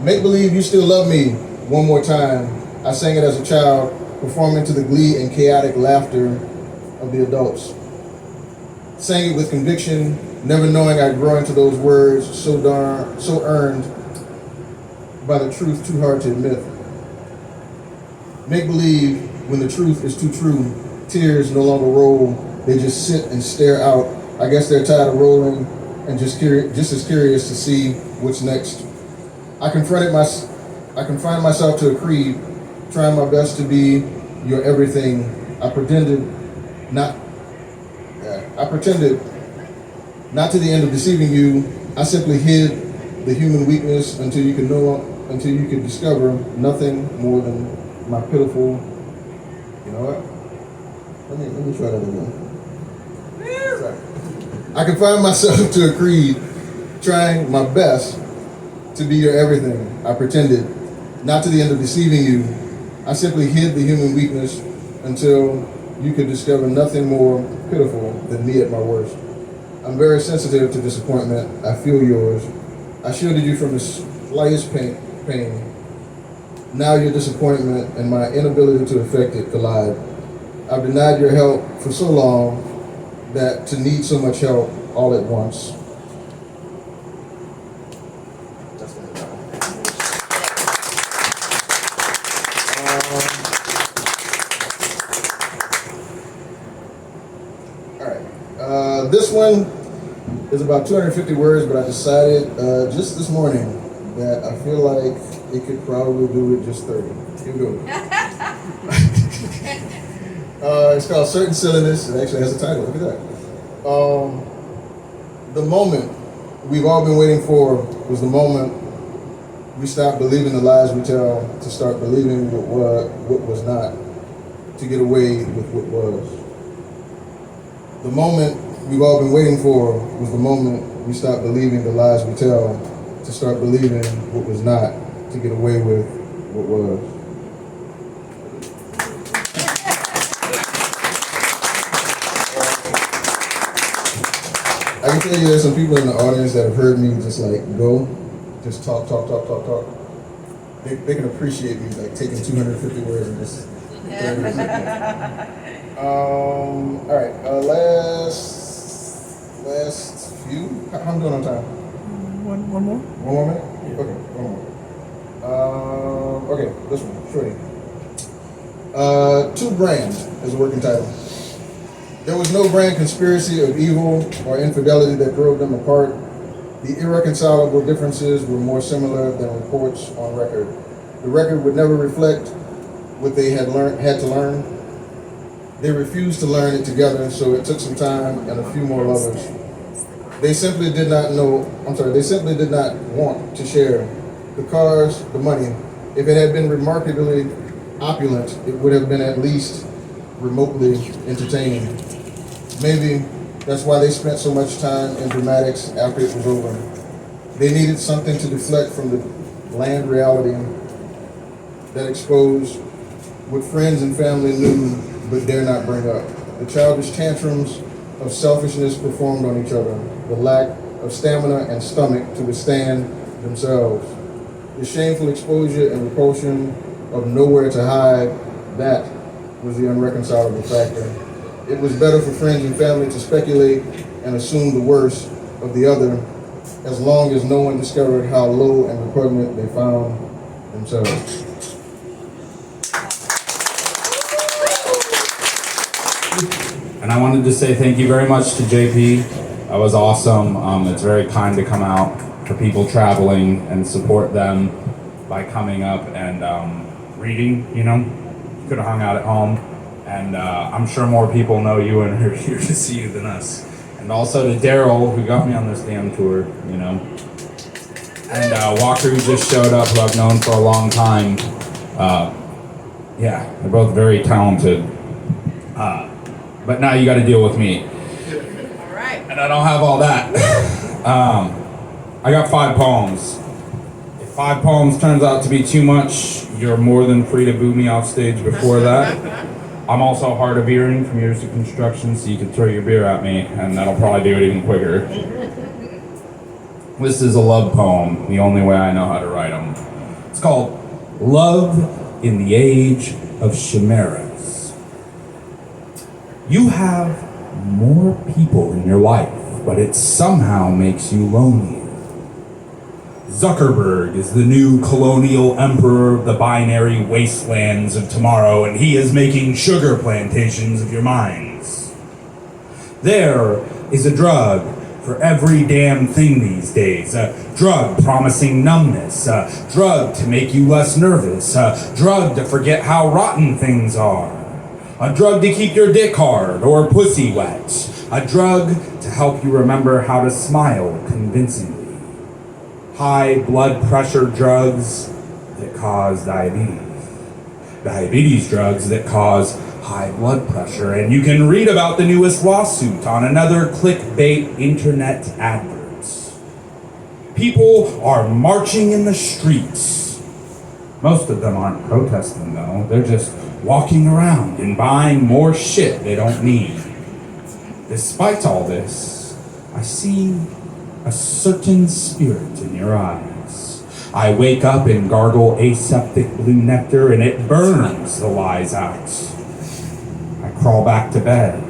Make Believe You Still Love Me one more time. I sang it as a child, performing to the glee and chaotic laughter of the adults. Sang it with conviction, never knowing I'd grow into those words so earned by the truth too hard to admit. Make believe when the truth is too true, tears no longer roll, they just sit and stare out. I guess they're tired of rolling and just as curious to see what's next. I confined myself to a creed, trying my best to be your everything. I pretended not to the end of deceiving you. I simply hid the human weakness until you could discover nothing more than my pitiful. You know what? Let me try that again. Sorry. I confined myself to a creed, trying my best to be your everything. I pretended not to the end of deceiving you. I simply hid the human weakness until you could discover nothing more pitiful than me at my worst. I'm very sensitive to disappointment. I feel yours. I shielded you from the slightest pain. Now your disappointment and my inability to affect it collide. I've denied your help for so long that to need so much help all at once. That's what This one is about 250 words, but I decided just this morning that I feel like it could probably do it just 30. Here we go. It's called Certain Silliness. It actually has a title. Look at that. The moment we've all been waiting for was the moment we stopped believing the lies we tell to start believing what was not, to get away with what was. The moment we've all been waiting for was the moment we stopped believing the lies we tell to start believing what was not, to get away with what was. I can tell you there's some people in the audience that have heard me just like go, just talk. They can appreciate me like taking 250 words and just. All right, last few. How I'm doing on time? One more? One more minute? Okay, one more. Okay, this one, shorty. Two brands is a working title. There was no brand conspiracy of evil or infidelity that drove them apart. The irreconcilable differences were more similar than reports on record. The record would never reflect what they had to learn. They refused to learn it together, so it took some time and a few more lovers. They simply did not want to share the cars, the money. If it had been remarkably opulent, it would have been at least remotely entertaining. Maybe that's why they spent so much time in dramatics after it was over. They needed something to deflect from the bland reality that exposed what friends and family knew but dare not bring up. The childish tantrums of selfishness performed on each other, the lack of stamina and stomach to withstand themselves, the shameful exposure and repulsion of nowhere to hide, that was the unreconcilable factor. It was better for friends and family to speculate and assume the worst of the other, as long as no one discovered how low and repugnant they found themselves. And I wanted to say thank you very much to JP. That was awesome. It's very kind to come out for people traveling and support them by coming up and reading, you know. Could have hung out at home. And I'm sure more people know you and are here to see you than us. And also to Daryl, who got me on this damn tour, you know. And Walker, who just showed up, who I've known for a long time. Yeah, they're both very talented. But now you got to deal with me. All right. And I don't have all that. I got 5 poems. If 5 poems turns out to be too much, you're more than free to boo me off stage before that. I'm also hard of hearing from years of construction, so you can throw your beer at me, and that'll probably do it even quicker. This is a love poem, the only way I know how to write them. It's called Love in the Age of Chimeras. You have more people in your life, but it somehow makes you lonelier. Zuckerberg is the new colonial emperor of the binary wastelands of tomorrow, and he is making sugar plantations of your minds. There is a drug for every damn thing these days. A drug promising numbness, a drug to make you less nervous, a drug to forget how rotten things are, a drug to keep your dick hard or pussy wet, a drug to help you remember how to smile convincingly. High blood pressure drugs that cause diabetes. Diabetes drugs that cause high blood pressure. And you can read about the newest lawsuit on another clickbait internet adverts. People are marching in the streets. Most of them aren't protesting though. They're just walking around and buying more shit they don't need. Despite all this, I see a certain spirit in your eyes. I wake up and gargle aseptic blue nectar and it burns the lies out. I crawl back to bed.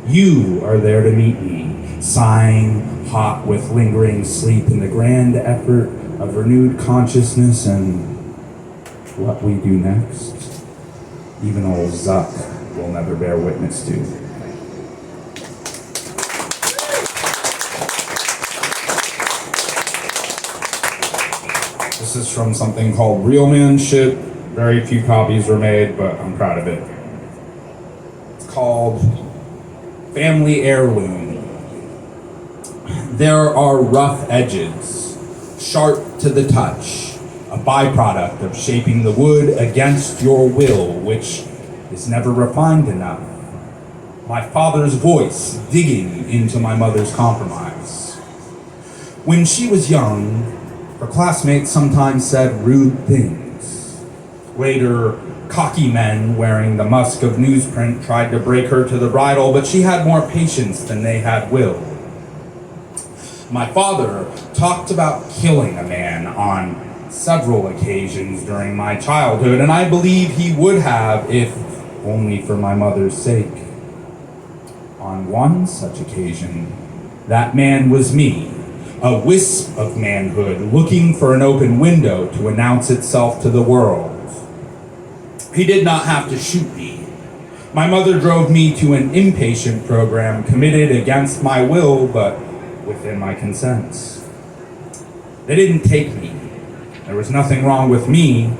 You are there to meet me, sighing, hot with lingering sleep in the grand effort of renewed consciousness and what we do next. Even old Zuck will never bear witness to. This is from something called Real Man Shit. Very few copies were made, but I'm proud of it. It's called Family Heirloom. There are rough edges, sharp to the touch, a byproduct of shaping the wood against your will, which is never refined enough. My father's voice digging into my mother's compromise. When she was young, her classmates sometimes said rude things. Later, cocky men wearing the musk of newsprint tried to break her to the bridle, but she had more patience than they had will. My father talked about killing a man on several occasions during my childhood, and I believe he would have if only for my mother's sake. On one such occasion, that man was me, a wisp of manhood looking for an open window to announce itself to the world. He did not have to shoot me. My mother drove me to an inpatient program committed against my will, but within my consent. They didn't take me. There was nothing wrong with me,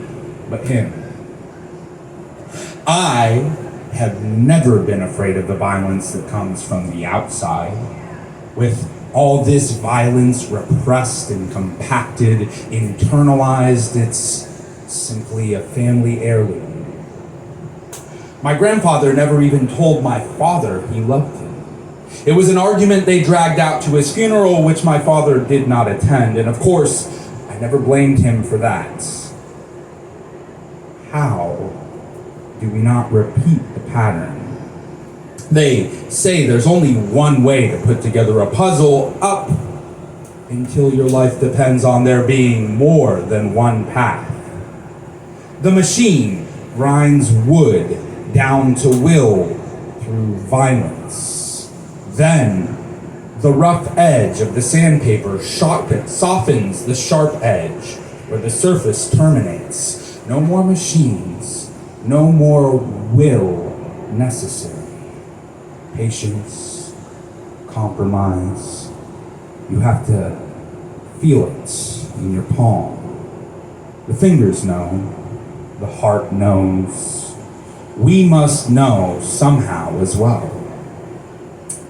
but him. I have never been afraid of the violence that comes from the outside. With all this violence repressed and compacted, internalized, it's simply a family heirloom. My grandfather never even told my father he loved him. It was an argument they dragged out to his funeral, which my father did not attend, and of course, I never blamed him for that. How do we not repeat the pattern? They say there's only one way to put together a puzzle up until your life depends on there being more than one path. The machine grinds wood down to will through violence. Then the rough edge of the sandpaper softens the sharp edge where the surface terminates. No more machines, no more will necessary. Patience, compromise. You have to feel it in your palm. The fingers know, the heart knows. We must know somehow as well.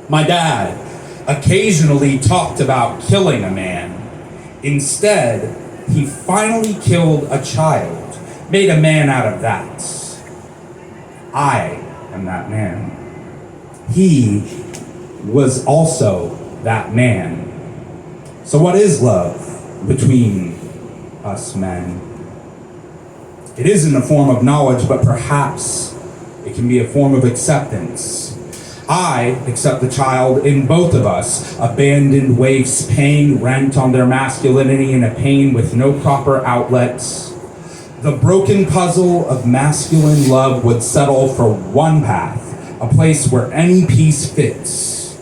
My dad occasionally talked about killing a man. Instead, he finally killed a child, made a man out of that. I am that man. He was also that man. So what is love between us men? It isn't a form of knowledge, but perhaps it can be a form of acceptance. I accept the child in both of us, abandoned waifs paying rent on their masculinity in a pain with no proper outlets. The broken puzzle of masculine love would settle for one path, a place where any piece fits.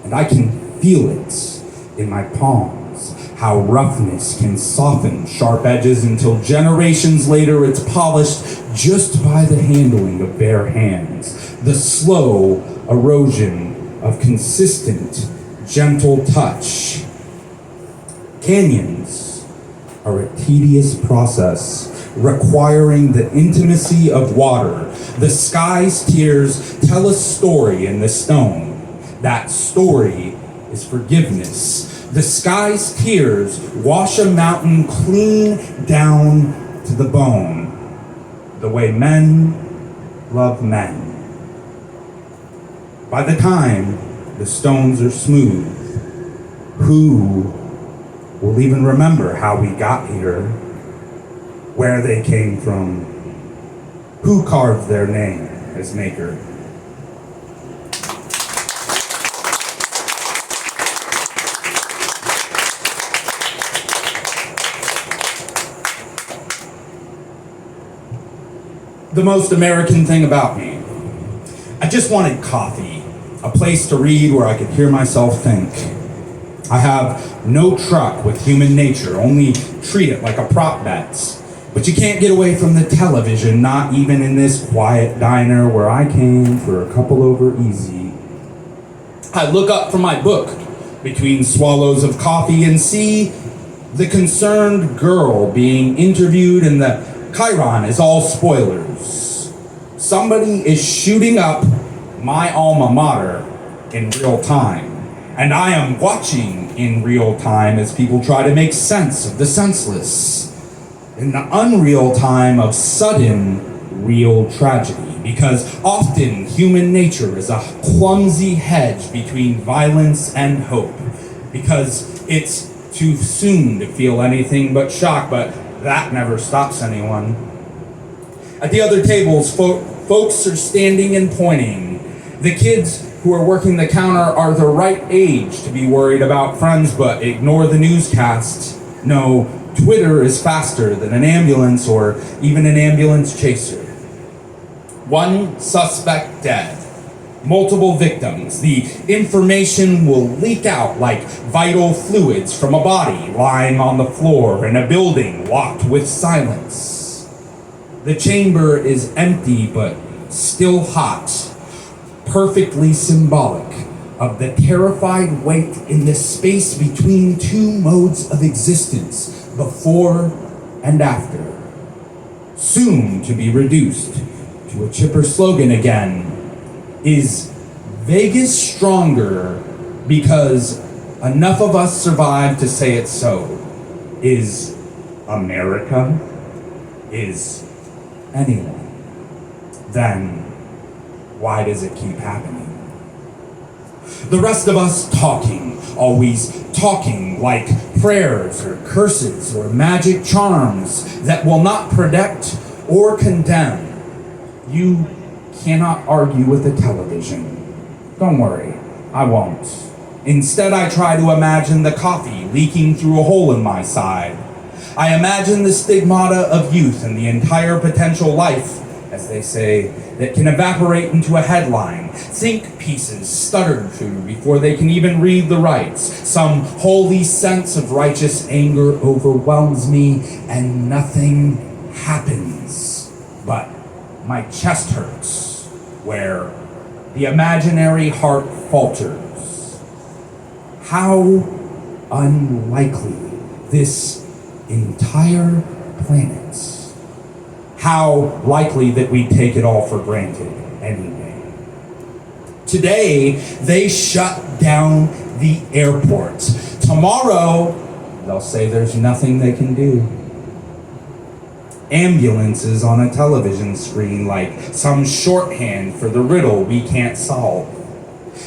And I can feel it in my palms, how roughness can soften sharp edges until generations later it's polished just by the handling of bare hands. The slow erosion of consistent, gentle touch. Canyons are a tedious process requiring the intimacy of water. The sky's tears tell a story in the stone. That story is forgiveness. The sky's tears wash a mountain clean down to the bone. The way men love men. By the time the stones are smooth, who will even remember how we got here, where they came from, who carved their name as maker? The most American thing about me, I just wanted coffee, a place to read where I could hear myself think. I have no truck with human nature, only treat it like a prop bet. But you can't get away from the television, not even in this quiet diner where I came for a couple over easy. I look up from my book between swallows of coffee and see The concerned girl being interviewed in the chyron is all spoilers. Somebody is shooting up my alma mater in real time. And I am watching in real time as people try to make sense of the senseless. In the unreal time of sudden real tragedy. Because often human nature is a clumsy hedge between violence and hope. Because it's too soon to feel anything but shock, but that never stops anyone. At the other tables, folks are standing and pointing. The kids who are working the counter are the right age to be worried about friends, but ignore the newscast. No, Twitter is faster than an ambulance or even an ambulance chaser. One suspect dead. Multiple victims. The information will leak out like vital fluids from a body lying on the floor in a building locked with silence. The chamber is empty but still hot, perfectly symbolic of the terrified wait in the space between two modes of existence, before and after. Soon to be reduced to a chipper slogan again. Is Vegas stronger because enough of us survived to say it so? Is America? Is anyone? Then why does it keep happening? The rest of us talking, always talking like prayers or curses or magic charms that will not protect or condemn. You cannot argue with the television. Don't worry, I won't. Instead, I try to imagine the coffee leaking through a hole in my side. I imagine the stigmata of youth and the entire potential life, as they say, that can evaporate into a headline. Think pieces stuttered through before they can even read the rights. Some holy sense of righteous anger overwhelms me and nothing happens. But my chest hurts, where the imaginary heart falters. How unlikely this entire planet. How likely that we take it all for granted anyway. Today, they shut down the airport. Tomorrow, they'll say there's nothing they can do. Ambulances on a television screen like some shorthand for the riddle we can't solve.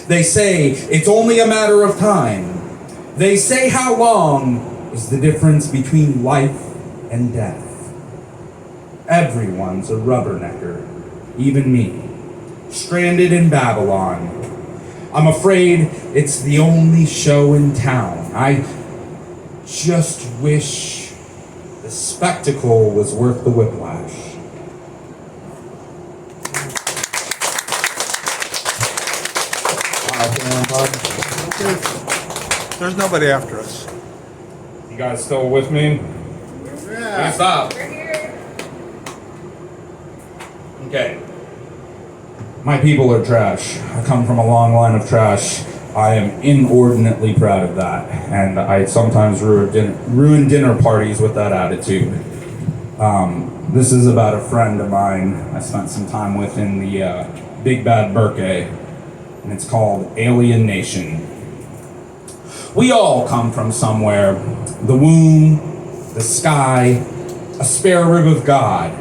They say it's only a matter of time. They say how long is the difference between life and death. Everyone's a rubbernecker, even me, stranded in Babylon. I'm afraid it's the only show in town. I just wish the spectacle was worth the whiplash. There's nobody after us. You guys still with me? Yeah. Stop. Okay. My people are trash. I come from a long line of trash. I am inordinately proud of that, and I sometimes ruin dinner parties with that attitude. This is about a friend of mine I spent some time with in the Big Bad Birthday, and it's called Alien Nation. We all come from somewhere. The womb, the sky, a spare rib of God.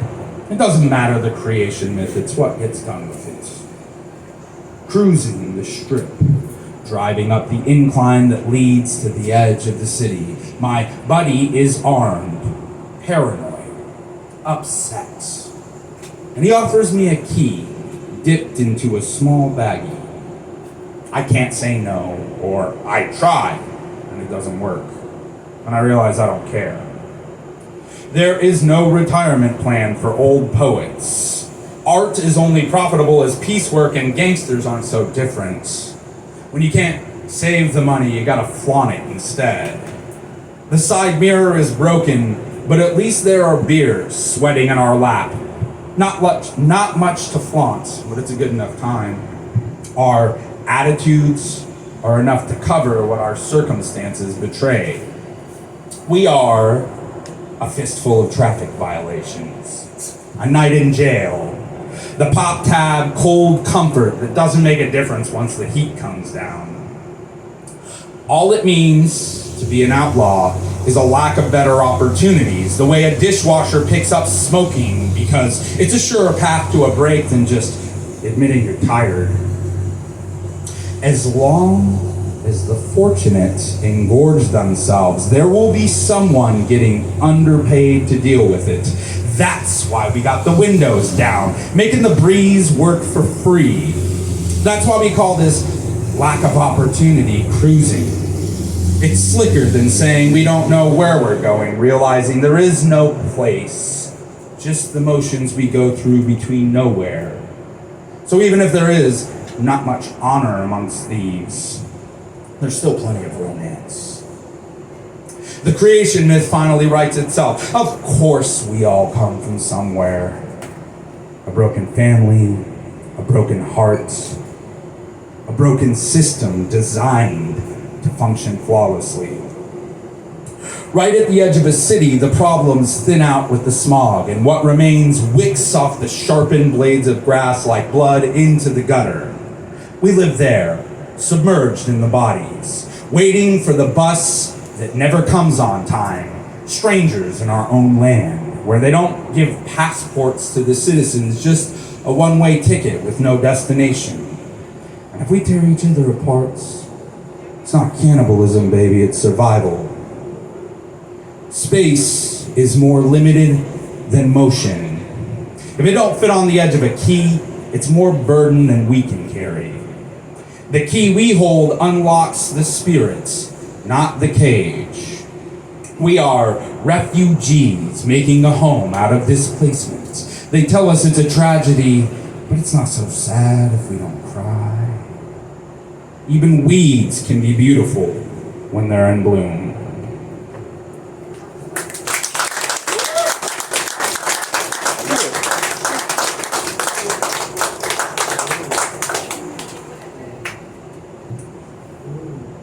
It doesn't matter the creation myth, it's what gets done with it. Cruising the strip, driving up the incline that leads to the edge of the city. My buddy is armed, paranoid, upset. And he offers me a key dipped into a small baggie. I can't say no, or I try, and it doesn't work. And I realize I don't care. There is no retirement plan for old poets. Art is only profitable as piecework, and gangsters aren't so different. When you can't save the money, you gotta flaunt it instead. The side mirror is broken, but at least there are beers sweating in our lap. Not much to flaunt, but it's a good enough time. Our attitudes are enough to cover what our circumstances betray. We are a fistful of traffic violations, a night in jail, the pop tab cold comfort that doesn't make a difference once the heat comes down. All it means to be an outlaw is a lack of better opportunities, the way a dishwasher picks up smoking because it's a surer path to a break than just admitting you're tired. As long as the fortunate engorge themselves, there will be someone getting underpaid to deal with it. That's why we got the windows down, making the breeze work for free. That's why we call this lack of opportunity cruising. It's slicker than saying we don't know where we're going, realizing there is no place, just the motions we go through between nowhere. So even if there is not much honor amongst thieves, there's still plenty of romance. The creation myth finally writes itself. Of course we all come from somewhere. A broken family, a broken heart, a broken system designed to function flawlessly. Right at the edge of a city, the problems thin out with the smog, and what remains wicks off the sharpened blades of grass like blood into the gutter. We live there, submerged in the bodies, waiting for the bus that never comes on time, strangers in our own land, where they don't give passports to the citizens, just a one-way ticket with no destination. And if we tear each other apart, it's not cannibalism, baby, it's survival. Space is more limited than motion. If it don't fit on the edge of a key, it's more burden than we can carry. The key we hold unlocks the spirits, not the cage. We are refugees making a home out of displacement. They tell us it's a tragedy, but it's not so sad if we don't cry. Even weeds can be beautiful when they're in bloom.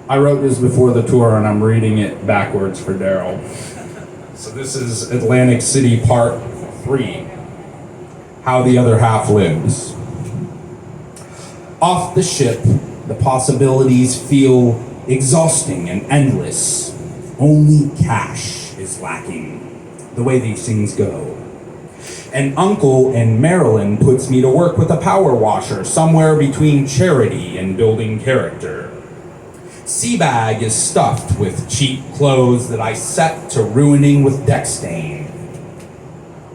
I wrote this before the tour, and I'm reading it backwards for Daryl. So this is Atlantic City Part 3, How the Other Half Lives. Off the ship, the possibilities feel exhausting and endless. Only cash is lacking, the way these things go. An uncle in Maryland puts me to work with a power washer somewhere between charity and building character. Seabag is stuffed with cheap clothes that I set to ruining with deck stain.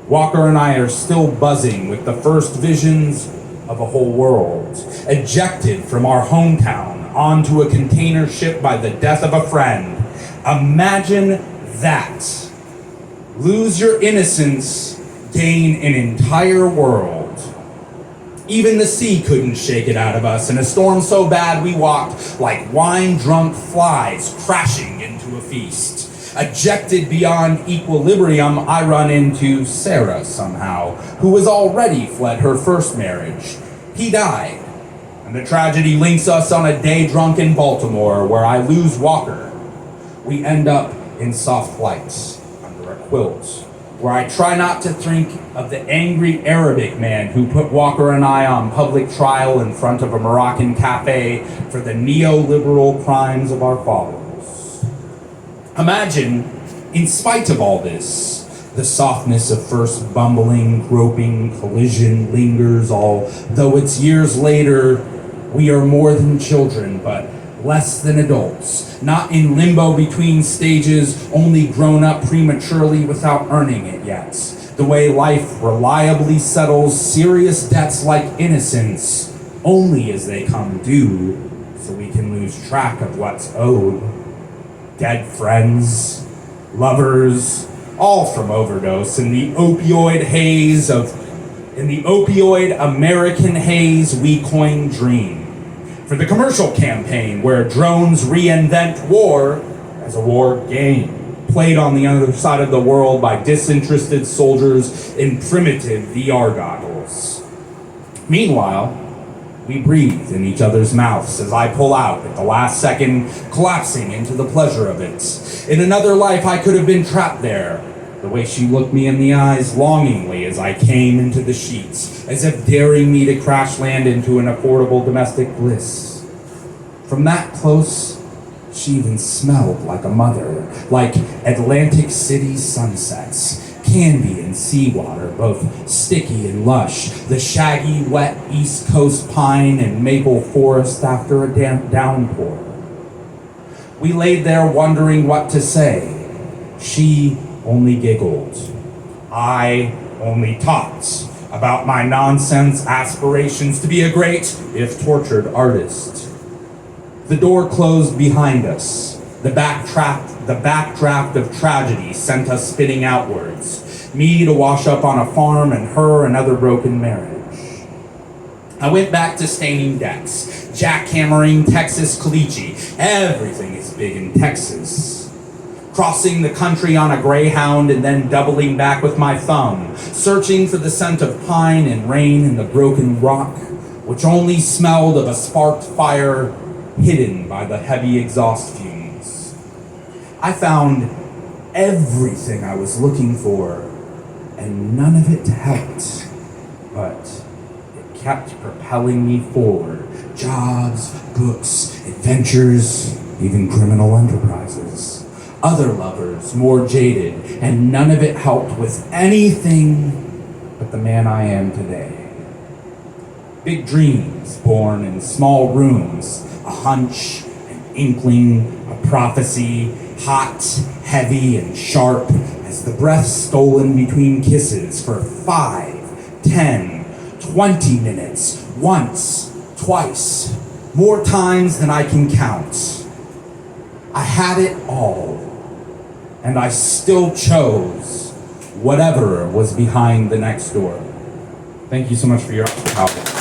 Walker and I are still buzzing with the first visions of a whole world, ejected from our hometown onto a container ship by the death of a friend. Imagine that. Lose your innocence, gain an entire world. Even the sea couldn't shake it out of us, in a storm so bad we walked like wine-drunk flies crashing into a feast. Ejected beyond equilibrium, I run into Sarah somehow, who has already fled her first marriage. He died, and the tragedy links us on a day drunk in Baltimore, where I lose Walker. We end up in soft lights under a quilt, where I try not to think of the angry Arabic man who put Walker and I on public trial in front of a Moroccan cafe for the neoliberal crimes of our fathers. Imagine, in spite of all this, the softness of first bumbling, groping collision lingers, although it's years later, we are more than children, but less than adults, not in limbo between stages, only grown up prematurely without earning it yet. The way life reliably settles serious debts like innocence, only as they come due, so we can lose track of what's owed. Dead friends, lovers, all from overdose in the opioid American haze we coined dream. For the commercial campaign where drones reinvent war as a war game, played on the other side of the world by disinterested soldiers in primitive VR goggles. Meanwhile, We breathe in each other's mouths as I pull out at the last second, collapsing into the pleasure of it. In another life, I could have been trapped there. The way she looked me in the eyes longingly as I came into the sheets, as if daring me to crash land into an affordable domestic bliss. From that close, she even smelled like a mother, like Atlantic City sunsets. Candy and seawater, both sticky and lush, the shaggy, wet East Coast pine and maple forest after a damp downpour. We laid there wondering what to say. She only giggled. I only talked about my nonsense aspirations to be a great, if tortured, artist. The door closed behind us. The backdraft of tragedy sent us spinning outwards. Me to wash up on a farm and her another broken marriage. I went back to staining decks, jackhammering Texas caliche. Everything is big in Texas. Crossing the country on a Greyhound and then doubling back with my thumb, searching for the scent of pine and rain in the broken rock, which only smelled of a sparked fire hidden by the heavy exhaust fumes. I found everything I was looking for, and none of it helped. But it kept propelling me forward. Jobs, books, adventures, even criminal enterprises. Other lovers, more jaded, and none of it helped with anything but the man I am today. Big dreams born in small rooms, a hunch, an inkling, a prophecy, hot, heavy, and sharp as the breath stolen between kisses for 5, 10, 20 minutes, once, twice, more times than I can count. I had it all, and I still chose whatever was behind the next door. Thank you so much for your help.